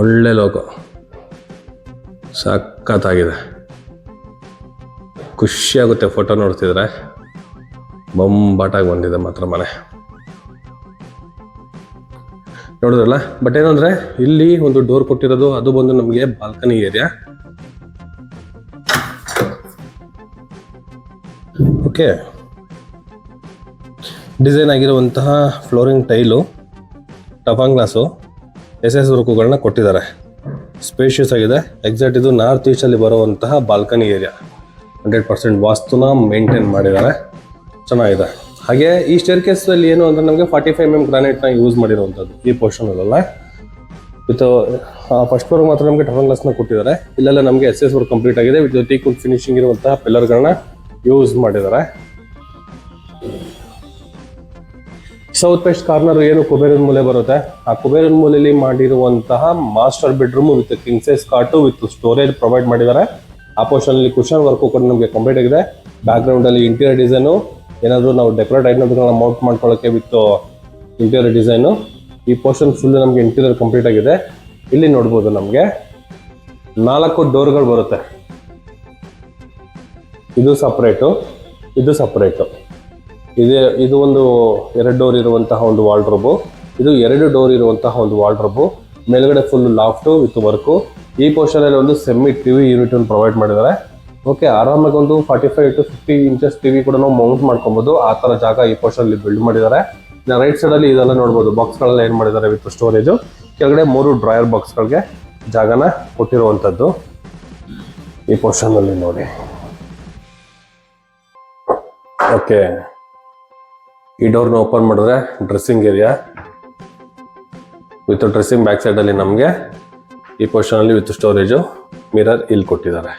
ಒಳ್ಳೆ ಲೋಗೋ, ಸಖತ್ತಾಗಿದೆ. ಖುಷಿಯಾಗುತ್ತೆ ಫೋಟೋ ನೋಡ್ತಿದ್ರೆ. ಬೊಂಬಾಟಾಗಿ ಬಂದಿದೆ ಮಾತ್ರ ಮನೆ, ನೋಡಿದ್ರಲ್ಲ. ಬಟ್ ಏನಂದ್ರೆ ಇಲ್ಲಿ ಒಂದು ಡೋರ್ ಕೊಟ್ಟಿರೋದು, ಅದು ಬಂದು ನಮಗೆ ಬಾಲ್ಕನಿ ಏರಿಯಾ. ಓಕೆ, ಡಿಸೈನ್ ಆಗಿರುವಂತಹ ಫ್ಲೋರಿಂಗ್ ಟೈಲು, ಟಫಾನ್ ಗ್ಲಾಸು, SS ವರ್ಕುಗಳನ್ನ ಕೊಟ್ಟಿದ್ದಾರೆ. ಸ್ಪೇಷಿಯಸ್ ಆಗಿದೆ. ಎಕ್ಸಾಕ್ಟ್ ಇದು ನಾರ್ತ್ ಈಸ್ಟಲ್ಲಿ ಬರುವಂತಹ ಬಾಲ್ಕನಿ ಏರಿಯಾ. 100% ವಾಸ್ತುನ ಮೇಂಟೈನ್ ಮಾಡಿದ್ದಾರೆ, ಚೆನ್ನಾಗಿದೆ. ಹಾಗೆ ಈ ಸ್ಟೇರ್ ಕೇಸಲ್ಲಿ ಏನು ಅಂದರೆ ನಮಗೆ 45 mm ಗ್ರಾನೈಟ್ನ ಯೂಸ್ ಮಾಡಿರುವಂಥದ್ದು ಈ ಪೋರ್ಷನಲ್ಲ. ವಿತ್ ಫಸ್ಟ್ ಫ್ಲೋರ್ ಮಾತ್ರ ನಮಗೆ ಟಫನ್ ಗ್ಲಾಸ್ನ ಕೊಟ್ಟಿದ್ದಾರೆ. ಇಲ್ಲೆಲ್ಲ ನಮಗೆ SS ವರ್ಕ್ ಕಂಪ್ಲೀಟ್ ಆಗಿದೆ. ವಿತ್ ಟೀಕ್ವುಡ್ ಫಿನಿಶಿಂಗ್ ಇರುವಂತಹ ಪಿಲ್ಲರ್ಗಳನ್ನ ಯೂಸ್ ಮಾಡಿದ್ದಾರೆ. ಸೌತ್ ವೆಸ್ಟ್ ಕಾರ್ನರ್ ಏನು ಕುಬೇರನ್ ಮೂಲೆ ಬರುತ್ತೆ, ಆ ಕುಬೇರನ್ ಮೂಲೆಯಲ್ಲಿ ಮಾಡಿರುವಂತಹ master bedroom with king size ಕಾಟು ವಿತ್ ಸ್ಟೋರೇಜ್ ಪ್ರೊವೈಡ್ ಮಾಡಿದ್ದಾರೆ. ಆ ಪೋರ್ಷನ್ ಅಲ್ಲಿ ಕುಷನ್ ವರ್ಕು ಕೂಡ ನಮಗೆ ಕಂಪ್ಲೀಟ್ ಆಗಿದೆ. ಬ್ಯಾಕ್ ಗ್ರೌಂಡ್ ಅಲ್ಲಿ ಇಂಟೀರಿಯರ್ ಡಿಸೈನು, ಏನಾದರೂ ನಾವು ಡೆಕೋರೇಟ್ ಐಟಮ್ಗಳನ್ನ ಮೌಂಟ್ ಮಾಡ್ಕೊಳ್ಳೋಕ್ಕೆ ವಿತ್ ಇಂಟೀರಿಯರ್ ಡಿಸೈನು. ಈ ಪೋರ್ಷನ್ ಫುಲ್ ನಮಗೆ ಇಂಟೀರಿಯರ್ ಕಂಪ್ಲೀಟ್ ಆಗಿದೆ. ಇಲ್ಲಿ ನೋಡ್ಬೋದು ನಮಗೆ 4 ಡೋರ್ಗಳು ಬರುತ್ತೆ. ಇದು ಸಪ್ರೇಟು, ಇದು ಸಪ್ರೇಟು. ಇದು ಒಂದು 2 ಡೋರ್ ಇರುವಂತಹ ಒಂದು ವಾರ್ಡ್ರೋಬು, ಇದು 2 ಡೋರ್ ಇರುವಂತಹ ಒಂದು ವಾರ್ಡ್ರೋಬು. ಮೇಲ್ಗಡೆ ಫುಲ್ ಲಾಫ್ಟು ವಿತ್ ವರ್ಕು. ಈ ಪೋರ್ಷನಲ್ಲಿ ಒಂದು ಸೆಮಿ TV ಯೂನಿಟ್ ಅನ್ನು ಪ್ರೊವೈಡ್ ಮಾಡಿದ್ದಾರೆ. ಓಕೆ, ಆರಾಮಾಗಿ ಒಂದು 45 to 50 inches TV ಕೂಡ ನಾವು ಮೌಂಟ್ ಮಾಡ್ಕೊಬೋದು. ಆ ಥರ ಜಾಗ ಈ ಪೋರ್ಷನಲ್ಲಿ ಬಿಲ್ಡ್ ಮಾಡಿದ್ದಾರೆ. ರೈಟ್ ಸೈಡಲ್ಲಿ ಇದೆಲ್ಲ ನೋಡ್ಬೋದು, ಬಾಕ್ಸ್ಗಳೆಲ್ಲ ಏನು ಮಾಡಿದ್ದಾರೆ ವಿತ್ ಸ್ಟೋರೇಜು. ಕೆಳಗಡೆ 3 ಡ್ರಾಯರ್ ಬಾಕ್ಸ್ಗಳಿಗೆ ಜಾಗನ ಕೊಟ್ಟಿರುವಂಥದ್ದು ಈ ಪೋರ್ಷನಲ್ಲಿ ನೋಡಿ. ಓಕೆ, ಈ ಡೋರ್ನ ಓಪನ್ ಮಾಡಿದ್ರೆ dressing area with dressing. Back ಸೈಡಲ್ಲಿ ನಮಗೆ ಈ ಪೋರ್ಷನಲ್ಲಿ ವಿತ್ ಸ್ಟೋರೇಜು, ಮಿರರ್ ಇಲ್ಲಿ ಕೊಟ್ಟಿದ್ದಾರೆ.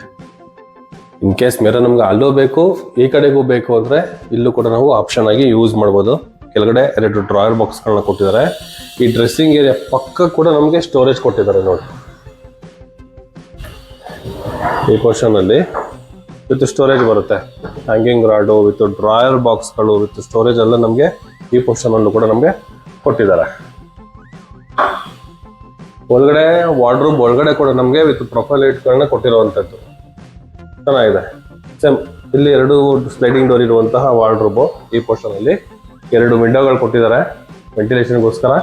ಇನ್ ಕೇಸ್ ಮಿರರ್ ನಮ್ಗೆ ಅಲ್ಲೂ ಬೇಕು ಈ ಕಡೆಗೂ ಬೇಕು ಅಂದರೆ ಇಲ್ಲೂ ಕೂಡ ನಾವು ಆಪ್ಷನ್ ಆಗಿ ಯೂಸ್ ಮಾಡ್ಬೋದು. ಕೆಳಗಡೆ 2 ಡ್ರಾಯರ್ ಬಾಕ್ಸ್ಗಳನ್ನ ಕೊಟ್ಟಿದ್ದಾರೆ. ಈ ಡ್ರೆಸ್ಸಿಂಗ್ ಏರಿಯಾ ಪಕ್ಕ ಕೂಡ ನಮಗೆ ಸ್ಟೋರೇಜ್ ಕೊಟ್ಟಿದ್ದಾರೆ ನೋಡಿ. ಈ ಪೋರ್ಷನಲ್ಲಿ ವಿತ್ ಸ್ಟೋರೇಜ್ ಬರುತ್ತೆ, ಹ್ಯಾಂಗಿಂಗ್ ರಾಡು ವಿತ್ ಡ್ರಾಯರ್ ಬಾಕ್ಸ್ಗಳು ವಿತ್ ಸ್ಟೋರೇಜ್ ಎಲ್ಲ ನಮಗೆ ಈ ಪೋರ್ಷನಲ್ಲೂ ಕೂಡ ನಮಗೆ ಕೊಟ್ಟಿದ್ದಾರೆ. ಒಳಗಡೆ ವಾರ್ಡ್ರೂಮ್ ಒಳಗಡೆ ಕೂಡ ನಮಗೆ ವಿತ್ ಪ್ರೊಫೈಲ್ ಲೈಟ್ಗಳನ್ನ ಕೊಟ್ಟಿರುವಂಥದ್ದು ಚೆನ್ನಾಗಿದೆ. ಸೇಮ್ ಇಲ್ಲಿ 2 ಸ್ಲೈಡಿಂಗ್ ಡೋರ್ ಇರುವಂತಹ ವಾರ್ಡ್ರೂಬು. ಈ ಪೋರ್ಷನಲ್ಲಿ 2 ವಿಂಡೋಗಳು ಕೊಟ್ಟಿದ್ದಾರೆ ವೆಂಟಿಲೇಷನ್ಗೋಸ್ಕರ.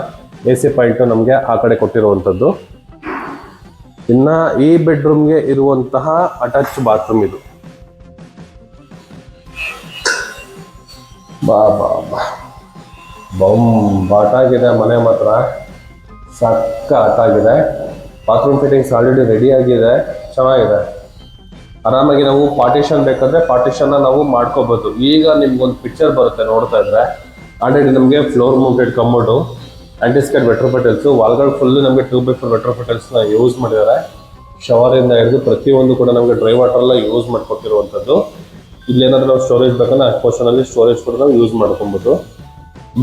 AC ಪಾಯಿಂಟ್ ನಮಗೆ ಆ ಕಡೆ ಕೊಟ್ಟಿರುವಂಥದ್ದು. ಇನ್ನು ಈ ಬೆಡ್ರೂಮ್ಗೆ ಇರುವಂತಹ ಅಟ್ಯಾಚ್ ಬಾತ್ರೂಮ್ ಇದು. ಬಾಟಾಗಿದೆ ಮನೆ ಮಾತ್ರ, ಸಕ್ಕ ಆಟಾಗಿದೆ. ಬಾತ್ರೂಮ್ ಫಿಟ್ಟಿಂಗ್ಸ್ ಆಲ್ರೆಡಿ ರೆಡಿ ಆಗಿದೆ, ಚೆನ್ನಾಗಿದೆ. ಆರಾಮಾಗಿ ನಾವು ಪಾರ್ಟಿಷನ್ ಬೇಕಾದ್ರೆ ಪಾರ್ಟಿಷನ್ ನಾವು ಮಾಡ್ಕೋಬಹುದು. ಈಗ ನಿಮ್ಗೊಂದು ಪಿಕ್ಚರ್ ಬರುತ್ತೆ ನೋಡ್ತಾ ಇದ್ರೆ, ಆಲ್ರೆಡಿ ನಮಗೆ ಫ್ಲೋರ್ ಮೌಂಟೆಡ್ ಕಮೋಡು, ಆಂಟಿಸ್ಕೇಟ್ ವೆಟ್ರೋಫೆಟಲ್ಸ್, ವಾಲ್ಗಳು ಫುಲ್ ನಮಗೆ 2x4 ವೆಟ್ರೋಫೆಟಲ್ಸ್ ನ ಯೂಸ್ ಮಾಡಿದ್ದಾರೆ. ಶವರ್ ಇಂದ ಹಿಡಿದು ಪ್ರತಿಯೊಂದು ಕೂಡ ನಮಗೆ ಡ್ರೈ ವಾಟರ್ ಎಲ್ಲ ಯೂಸ್ ಮಾಡ್ಕೊತಿರುವಂತದ್ದು. ಇಲ್ಲಿ ಏನಾದ್ರು ನಾವು ಸ್ಟೋರೇಜ್ ಬೇಕಂದ್ರೆ ಆ ಪೋರ್ಷನ್ ಅಲ್ಲಿ ಸ್ಟೋರೇಜ್ ಕೂಡ ನಾವು ಯೂಸ್ ಮಾಡ್ಕೊಬಹುದು.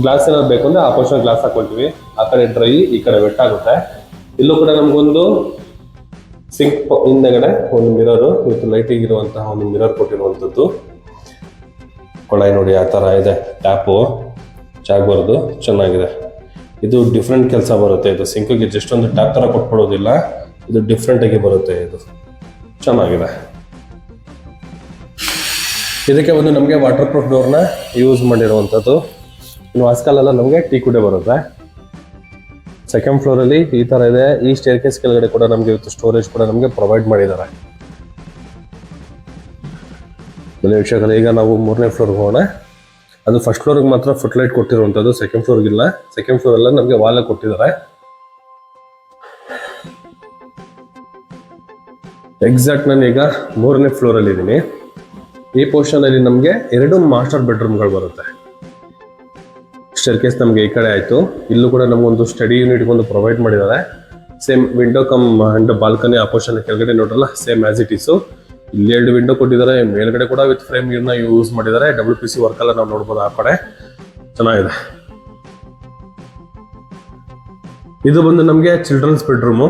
ಗ್ಲಾಸ್ ಏನಾದ್ರು ಬೇಕಂದ್ರೆ ಆ ಪೋರ್ಷನ್ ಗ್ಲಾಸ್ ಹಾಕೊಳ್ತೀವಿ, ಆ ಕಡೆ ಡ್ರೈ ಈ ಕಡೆ ವೆಟ್ ಆಗುತ್ತೆ. ಇಲ್ಲೂ ಕೂಡ ನಮ್ಗೊಂದು ಸಿಂಕ್ ಹಿಂದೆಗಡೆ ಒಂದು ಮಿರರ್ ವಿತ್ ಲೈಟಿಂಗ್ ಇರುವಂತಹ ಒಂದು ಮಿರರ್ ಕೊಟ್ಟಿರುವಂತದ್ದು. ಕೊಳಾಯಿ ನೋಡಿ ಆ ತರ ಇದೆ, ಟ್ಯಾಪು ಚಾಗ್ಬಾರ್ದು, ಚೆನ್ನಾಗಿದೆ. ಇದು ಡಿಫ್ರೆಂಟ್ ಕೆಲಸ ಬರುತ್ತೆ. ಇದು ಸಿಂಕ್ಗೆ ಜಸ್ಟ್ ಒಂದು ಟ್ಯಾಪ್ ತರ ಕೊಟ್ಬಿಡೋದಿಲ್ಲ, ಇದು ಡಿಫ್ರೆಂಟ್ ಆಗಿ ಬರುತ್ತೆ. ಇದು ಚೆನ್ನಾಗಿದೆ. ಇದಕ್ಕೆ ಒಂದು ನಮಗೆ ವಾಟರ್ ಪ್ರೂಫ್ ಡೋರ್ನ ಯೂಸ್ ಮಾಡಿರುವಂಥದ್ದು. ಇನ್ನು ವಾಸ್ಕಲೆಲ್ಲ ನಮಗೆ ಟೀ ಕುಡೆ ಬರುತ್ತೆ. ಸೆಕೆಂಡ್ ಫ್ಲೋರ್ ಅಲ್ಲಿ ಈ ತರ ಇದೆ. ಈ ಸ್ಟೇರ್ ಕೇಸ್ ಕೆಳಗಡೆ ಕೂಡ ನಮಗೆ ಇವತ್ತು ಸ್ಟೋರೇಜ್ ಕೂಡ ನಮಗೆ ಪ್ರೊವೈಡ್ ಮಾಡಿದ್ದಾರೆ. ವೀಕ್ಷಕರೇ, ಈಗ ನಾವು 3ನೇ ಫ್ಲೋರ್ಗೆ ಹೋಗೋಣ. ಅದು ಫಸ್ಟ್ ಫ್ಲೋರ್ಗೆ ಮಾತ್ರ ಫುಟ್ ಲೈಟ್ ಕೊಟ್ಟಿರುವಂಥದ್ದು, ಸೆಕೆಂಡ್ ಫ್ಲೋರ್ಗಿಲ್ಲ. ಸೆಕೆಂಡ್ ಫ್ಲೋರ್ ಎಲ್ಲ ನಮಗೆ ವಾಲ್ ಕೊಟ್ಟಿದ್ದಾರೆ. ಎಕ್ಸಾಕ್ಟ್ ನಾನು ಈಗ 3ನೇ ಫ್ಲೋರ್ ಅಲ್ಲಿ ಇದ್ದೀನಿ. ಈ ಪೋರ್ಷನ್ ಅಲ್ಲಿ ನಮಗೆ 2 ಮಾಸ್ಟರ್ ಬೆಡ್ರೂಮ್ಗಳು ಬರುತ್ತೆ. ಸ್ಟೇರ್ ಕೇಸ್ ನಮಗೆ ಈ ಕಡೆ ಆಯ್ತು. ಇಲ್ಲೂ ಕೂಡ ನಮಗೊಂದು ಸ್ಟಡಿ ಯೂನಿಟ್ ಒಂದು ಪ್ರೊವೈಡ್ ಮಾಡಿದ್ದಾರೆ. Same window come and balcony ಆ ಪೋರ್ಷನ್ ಕೆಳಗಡೆ ನೋಡ್ರಲ್ಲ, ಸೇಮ್ ಆಸ್ ಇಟ್ ಈಸು. ಇಲ್ಲಿ 2 ವಿಂಡೋ ಕೊಟ್ಟಿದ್ದಾರೆ. ಮೇಲ್ಗಡೆ ಕೂಡ ವಿತ್ ಫ್ರೇಮ್ ನ ಯೂಸ್ ಮಾಡಿದ್ದಾರೆ. WPC ವರ್ಕ್ ಎಲ್ಲ ನಾವು ನೋಡ್ಬೋದು. ಆ ಕಡೆ ಚೆನ್ನಾಗಿದೆ. ಇದು ಬಂದು ನಮಗೆ ಚಿಲ್ಡ್ರನ್ಸ್ ಬೆಡ್ರೂಮು.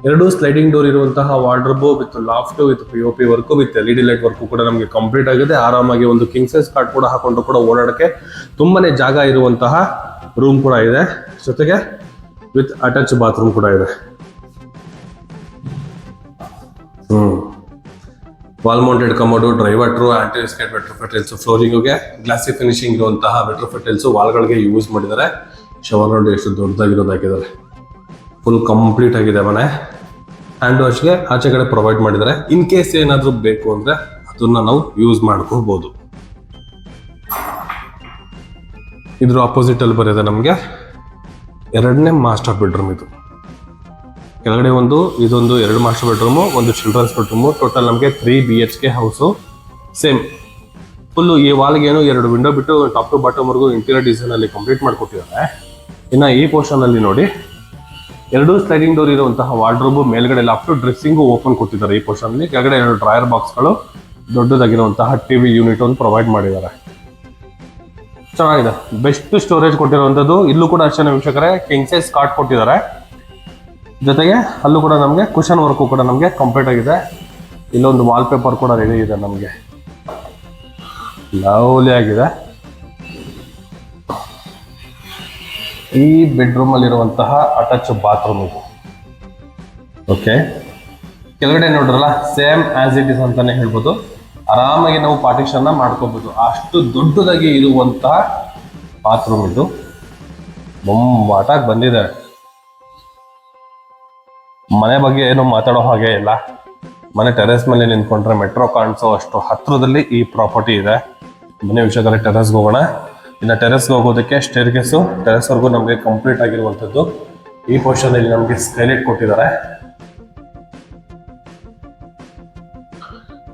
2 ಸ್ಲೈಡಿಂಗ್ ಡೋರ್ ಇರುವಂತಹ wardrobe with loft with POP work with LED light work ಕೂಡ ನಮಗೆ ಕಂಪ್ಲೀಟ್ ಆಗಿದೆ. ಆರಾಮಾಗಿ ಒಂದು ಕಿಂಗ್ ಸೈಜ್ ಕಾಟ್ ಕೂಡ ಹಾಕೊಂಡು ಕೂಡ ಓಡಾಡಕ್ಕೆ ತುಂಬಾನೇ ಜಾಗ ಇರುವಂತಹ ರೂಮ್ ಕೂಡ ಇದೆ. ಜೊತೆಗೆ ವಿತ್ ಅಟ್ಯಾಚ್ ಬಾತ್ರೂಮ್ ಕೂಡ ಇದೆ. Wall mounted commode, dry water, anti-skid vitrified tiles, ಫ್ಲೋರಿಂಗ್ಗೆ ಗ್ಲಾಸಿ ಫಿನಿಶಿಂಗ್ ಇರುವಂತಹ ವೆಟ್ರೋಫೆಟಲ್ಸ್ ವಾಲ್ಗಳಿಗೆ ಯೂಸ್ ಮಾಡಿದ್ದಾರೆ. ಶವರ್ ನೋಡಿ ಎಷ್ಟು ದೊಡ್ಡದಾಗಿರೋದು ಹಾಕಿದ್ದಾರೆ. ಫುಲ್ ಕಂಪ್ಲೀಟ್ ಆಗಿದೆ ಮನೆ. ಹ್ಯಾಂಡ್ ವಾಶ್ಗೆ ಆಚೆ ಕಡೆ ಪ್ರೊವೈಡ್ ಮಾಡಿದ್ದಾರೆ. ಇನ್ ಕೇಸ್ ಏನಾದರೂ ಬೇಕು ಅಂದ್ರೆ ಅದನ್ನ ನಾವು ಯೂಸ್ ಮಾಡ್ಕೋಬಹುದು. ಇದ್ರ ಆಪೋಸಿಟ್ ಅಲ್ಲಿ ಬರೋದು ನಮಗೆ 2ನೇ ಮಾಸ್ಟರ್ ಬೆಡ್ರೂಮ್. ಇದು ಕೆಳಗಡೆ ಇದೊಂದು 2 ಮಾಸ್ಟರ್ ಬೆಡ್ರೂಮು, ಒಂದು ಚಿಲ್ಡ್ರನ್ಸ್ ಬೆಡ್ರೂಮು. ಟೋಟಲ್ ನಮಗೆ 3 BHK ಹೌಸು. ಸೇಮ್ ಫುಲ್ಲು ಈ ವಾಲ್ಗೆ ಏನು 2 ವಿಂಡೋ ಬಿಟ್ಟು ಟಾಪ್ ಟು ಬಾಟಮ್ ವರೆಗೂ ಇಂಟೀರಿಯರ್ ಡಿಸೈನ್ ಅಲ್ಲಿ ಕಂಪ್ಲೀಟ್ ಮಾಡಿಕೊಟ್ಟಿದ್ದಾರೆ. ಇನ್ನು ಈ ಪೋರ್ಷನ್ ಅಲ್ಲಿ ನೋಡಿ 2 ಸ್ಲೈಡಿಂಗ್ ಡೋರ್ ಇರುವಂತಹ ವಾರ್ಡ್ರೋಬ್, ಮೇಲ್ಗಡೆ ಲಾಫ್ಟ್, ಡ್ರೆಸ್ಸಿಂಗ್ ಓಪನ್ ಕೊಟ್ಟಿದ್ದಾರೆ. ಈ ಪೋರ್ಷನ್ ಅಲ್ಲಿ ಕೆಳಗಡೆ 2 ಡ್ರಾಯರ್ ಬಾಕ್ಸ್ಗಳು, ದೊಡ್ಡದಾಗಿರುವಂತಹ TV ಯೂನಿಟ್ ಒಂದು ಪ್ರೊವೈಡ್ ಮಾಡಿದ್ದಾರೆ. ಚೆನ್ನಾಗಿದೆ. ಬೆಸ್ಟ್ ಸ್ಟೋರೇಜ್ ಕೊಟ್ಟಿರುವಂಥದ್ದು. ಇಲ್ಲೂ ಕೂಡ ಅಷ್ಟೇ ವೀಕ್ಷಕರೇ, ಕಿಂಗ್ ಸೈಜ್ ಕಾಟ್ ಕೊಟ್ಟಿದ್ದಾರೆ. ಜೊತೆಗೆ ಅಲ್ಲೂ ಕೂಡ ನಮಗೆ ಕುಷನ್ ವರ್ಕು ಕೂಡ ನಮಗೆ ಕಂಪ್ಲೀಟ್ ಆಗಿದೆ. ಇಲ್ಲೊಂದು ವಾಲ್ ಪೇಪರ್ ಕೂಡ ರೆಡಿ ಇದೆ. ನಮಗೆ ಲವ್ಲಿ ಆಗಿದೆ. ಈ ಬೆಡ್ರೂಮ್ ಅಲ್ಲಿರುವಂತಹ ಅಟ್ಯಾಚ್ ಬಾತ್ರೂಮ್ ಇದು. ಓಕೆ, ಕೆಳಗಡೆ ನೋಡ್ರಲ್ಲ, ಸೇಮ್ ಆಸ್ ಇಟ್ ಇಸ್ ಅಂತಾನೆ ಹೇಳ್ಬೋದು. ಆರಾಮಾಗಿ ನಾವು ಪಾರ್ಟಿಷನ್ ಮಾಡ್ಕೋಬಹುದು. ಅಷ್ಟು ದೊಡ್ಡದಾಗಿ ಇರುವಂತಹ ಬಾತ್ರೂಮ್ ಇದು. ಬೊಂಬಾಟಾಗಿ ಬಂದಿದೆ. ಮನೆ ಬಗ್ಗೆ ಏನು ಮಾತಾಡೋ ಹಾಗೆ ಇಲ್ಲ. ಮನೆ ಟೆರೆಸ್ ಮೇಲೆ ನಿಂತ್ಕೊಂಡ್ರೆ ಮೆಟ್ರೋ ಕಾಣಿಸೋ ಅಷ್ಟು ಹತ್ರದಲ್ಲಿ ಈ ಪ್ರಾಪರ್ಟಿ ಇದೆ. ಮನೆ ವೀಕ್ಷಕರೇ, ಟೆರೆಸ್ಗೆ ಹೋಗೋಣ. ಇನ್ನು ಟೆರೆಸ್ಗೆ ಹೋಗೋದಕ್ಕೆ ಸ್ಟೇರ್ ಕೇಸು ಟೆರೆಸ್ವರೆಗೂ ನಮಗೆ ಕಂಪ್ಲೀಟ್ ಆಗಿರುವಂಥದ್ದು. ಈ ಪೋರ್ಷನ್ ಅಲ್ಲಿ ನಮಗೆ ಸ್ಕೈಲೈಟ್ ಕೊಟ್ಟಿದ್ದಾರೆ.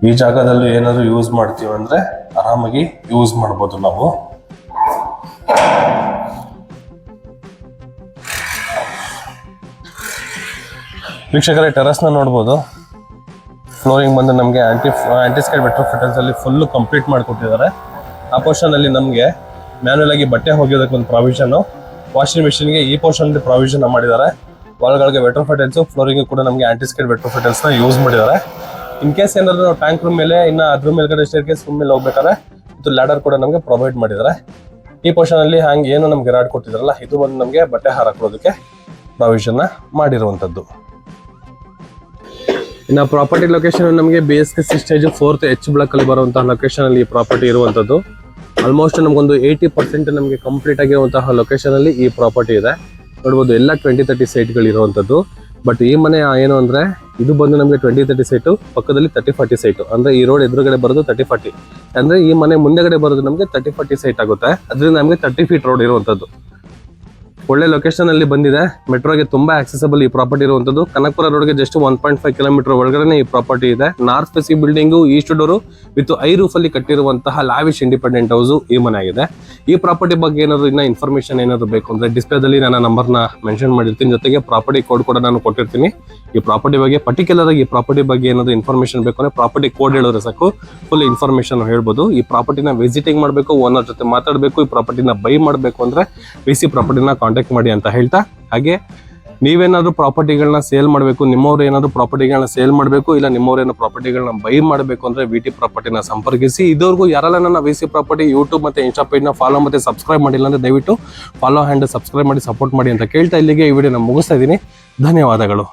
ಈ ಜಾಗದಲ್ಲಿ ಏನಾದ್ರು ಯೂಸ್ ಮಾಡ್ತೀವಿ ಅಂದ್ರೆ ಆರಾಮಾಗಿ ಯೂಸ್ ಮಾಡ್ಬೋದು ನಾವು. ವೀಕ್ಷಕರೇ, ಟೆರೆಸ್ನ ನೋಡ್ಬೋದು. ಫ್ಲೋರಿಂಗ್ ಬಂದು ನಮಗೆ ಆಂಟಿಸ್ಕೇಟ್ ವೆಟ್ರೋಫೆಟಲ್ಸ್ ಅಲ್ಲಿ ಫುಲ್ಲು ಕಂಪ್ಲೀಟ್ ಮಾಡಿಕೊಟ್ಟಿದ್ದಾರೆ. ಆ ಪೋರ್ಷನ್ ಅಲ್ಲಿ ನಮಗೆ ಮ್ಯಾನ್ಯಲ್ ಆಗಿ ಬಟ್ಟೆ ಹೋಗೋದಕ್ಕೆ ಒಂದು ಪ್ರಾವಿಷನ್, ವಾಷಿಂಗ್ ಮಿಷಿನ್ಗೆ ಈ ಪೋರ್ಷನ್ ಅಲ್ಲಿ ಪ್ರಾವಿಷನ್ ಮಾಡಿದ್ದಾರೆ. ವಾಲ್ಗಳಿಗೆ ವೆಟ್ರೋಫೆಟಲ್ಸ್, ಫ್ಲೋರಿಂಗ್ ಕೂಡ ನಮಗೆ ಆಂಟಿಸ್ಕೇಟ್ ವೆಟ್ರೋಫೆಟಲ್ಸ್ ನ ಯೂಸ್ ಮಾಡಿದ್ದಾರೆ. ಇನ್ ಕೇಸ್ ಏನಾದ್ರು ನಾವು ಟ್ಯಾಂಕ್ ರೂಮ್ ಮೇಲೆ ಇನ್ನು ಅದ್ರ ಮೇಲ್ಗಡೆ ಸ್ಟೇರ್ ಕೇಸ್ ರೂಮ್ ಮೇಲೆ ಹೋಗ್ಬೇಕಾದ್ರೆ ಇದು ಲ್ಯಾಡರ್ ಕೂಡ ನಮಗೆ ಪ್ರೊವೈಡ್ ಮಾಡಿದ್ದಾರೆ. ಈ ಪೋರ್ಷನ್ ಅಲ್ಲಿ ಹ್ಯಾಂಗ್ ಏನು ನಮ್ಗೆ ರಾಡ್ ಕೊಟ್ಟಿದ್ರಲ್ಲ, ಇದು ಬಂದು ನಮಗೆ ಬಟ್ಟೆ ಹಾರಾಕೋದಕ್ಕೆ ಪ್ರಾವಿಷನ್ ಮಾಡಿರುವಂತದ್ದು. ಇನ್ನು ಪ್ರಾಪರ್ಟಿ ಲೊಕೇಶನ್ ನಮಗೆ BSK 6 stage 4th H block ಅಲ್ಲಿ ಬರುವಂತಹ ಲೊಕೇಶನ್ ಅಲ್ಲಿ ಈ ಪ್ರಾಪರ್ಟಿ ಇರುವಂತದ್ದು. ಆಲ್ಮೋಸ್ಟ್ ನಮಗೊಂದು 80% ನಮಗೆ ಕಂಪ್ಲೀಟ್ ಆಗಿರುವಂತಹ ಲೊಕೇಶನ್ ಅಲ್ಲಿ ಈ ಪ್ರಾಪರ್ಟಿ ಇದೆ. ನೋಡ್ಬೋದು, ಎಲ್ಲ 20-30 ಸೈಟ್ಗಳು ಇರುವಂತದ್ದು. ಬಟ್ ಈ ಮನೆ ಏನು ಅಂದ್ರೆ ಇದು ಬಂದು ನಮಗೆ 20-30 ಸೈಟು, ಪಕ್ಕದಲ್ಲಿ 30-40 ಸೈಟು. ಅಂದ್ರೆ ಈ ರೋಡ್ ಎದುರುಗಡೆ ಬರೋದು 30-40, ಅಂದ್ರೆ ಈ ಮನೆ ಮುಂದೆಗಡೆ ಬರೋದು ನಮಗೆ 30-40 ಸೈಟ್ ಆಗುತ್ತೆ. ಅದರಿಂದ ನಮಗೆ 30 ಫೀಟ್ ರೋಡ್ ಇರುವಂತದ್ದು. ಒಳ್ಳೆ ಲೊಕೇಶನ್ ಅಲ್ಲಿ ಬಂದಿದೆ, ಮೆಟ್ರೋಗೆ ತುಂಬಾ ಆಕ್ಸೆಸಬಲ್ ಈ ಪ್ರಾಪರ್ಟಿ ಇರುವಂತದ್ದು. ಕನಕಪುರ ರೋಡ್ಗೆ ಜಸ್ಟ್ 1.5 ಕಿಲೋಮೀಟರ್ ಒಳಗಡೆ ಈ ಪ್ರಾಪರ್ಟಿ ಇದೆ. North facing building, east door with I roof ಅಲ್ಲಿ ಕಟ್ಟಿರುವಂತಹ ಲಾವಿಶ್ ಇಂಡಿಪೆಂಡೆಂಟ್ ಹೌಸ್ ಈ ಮನೆ ಆಗಿದೆ. ಈ ಪ್ರಾಪರ್ಟಿ ಬಗ್ಗೆ ಏನಾದ್ರು ಇನ್ನ ಇನ್ಫಾರ್ಮೇಶನ್ ಏನಾದ್ರು ಬೇಕು ಅಂದ್ರೆ ಡಿಸ್ಪ್ಲೇದಲ್ಲಿ ನನ್ನ ನಂಬರ್ನ ಮೆನ್ಷನ್ ಮಾಡಿರ್ತೀನಿ, ಜೊತೆಗೆ ಪ್ರಾಪರ್ಟಿ ಕೋಡ್ ಕೂಡ ನಾನು ಕೊಟ್ಟಿರ್ತೀನಿ. ಈ ಪ್ರಾಪರ್ಟಿ ಬಗ್ಗೆ ಪರ್ಟಿಕ್ಯುಲರ್ ಆಗಿ ಈ ಪ್ರಾಪರ್ಟಿ ಬಗ್ಗೆ ಏನಾದ್ರು ಇನ್ಫಾರ್ಮೇಶನ್ ಬೇಕು ಅಂದ್ರೆ ಪ್ರಾಪರ್ಟಿ ಕೋಡ್ ಹೇಳಿದ್ರೆ ಸಾಕು, ಫುಲ್ ಇನ್ಫಾರ್ಮೇಶನ್ ಹೇಳ್ಬೋದು. ಈ ಪ್ರಾಪರ್ಟಿನ ವಿಸಿಟಿಂಗ್ ಮಾಡಬೇಕು, ಓನರ್ ಜೊತೆ ಮಾತಾಡಬೇಕು, ಈ ಪ್ರಾಪರ್ಟಿನ ಬೈ ಮಾಡಬೇಕು ಅಂದ್ರೆ ವಿಸಿ ಪ್ರಾಪರ್ಟಿನ ಕಾಂಟ್ಯಾಕ್ಟ್ ಮಾಡಿ ಅಂತ ಹೇಳ್ತಾ, ಹಾಗೆ ನೀವೇನಾದ್ರೂ ಪ್ರಾಪರ್ಟಿಗಳನ್ನ ಸೇಲ್ ಮಾಡಬೇಕು, ನಿಮ್ಮವ್ರು ಏನಾದ್ರು ಪ್ರಾಪರ್ಟಿಗಳನ್ನ ಸೇಲ್ ಮಾಡಬೇಕು, ಇಲ್ಲ ನಿಮ್ಮವ್ರು ಏನೋ ಪ್ರಾಪರ್ಟಿಗಳನ್ನ ಬೈ ಮಾಡಬೇಕು ಅಂದ್ರೆ ವಿಟಿ ಪ್ರಾಪರ್ಟಿನ ಸಂಪರ್ಕಿಸಿ. ಇದುವರೆಗೂ ಯಾರೆಲ್ಲ ನನ್ನ ವಿಸಿ ಪ್ರಾಪರ್ಟಿ ಯೂಟ್ಯೂಬ್ ಮತ್ತೆ ಇನ್ಸ್ಟಾ ಪೇಜ್ನ ಫಾಲೋ ಮತ್ತೆ ಸಬ್ಸ್ಕ್ರೈಬ್ ಮಾಡಿಲ್ಲ ಅಂದ್ರೆ ದಯವಿಟ್ಟು ಫಾಲೋ ಆ್ಯಂಡ್ ಸಬ್ಸ್ಕ್ರೈಬ್ ಮಾಡಿ ಸಪೋರ್ಟ್ ಮಾಡಿ ಅಂತ ಕೇಳ್ತಾ ಇಲ್ಲಿಗೆ ಈ ವಿಡಿಯೋನ ಮುಗಿಸ್ತಾ ಇದ್ದೀನಿ. ಧನ್ಯವಾದಗಳು.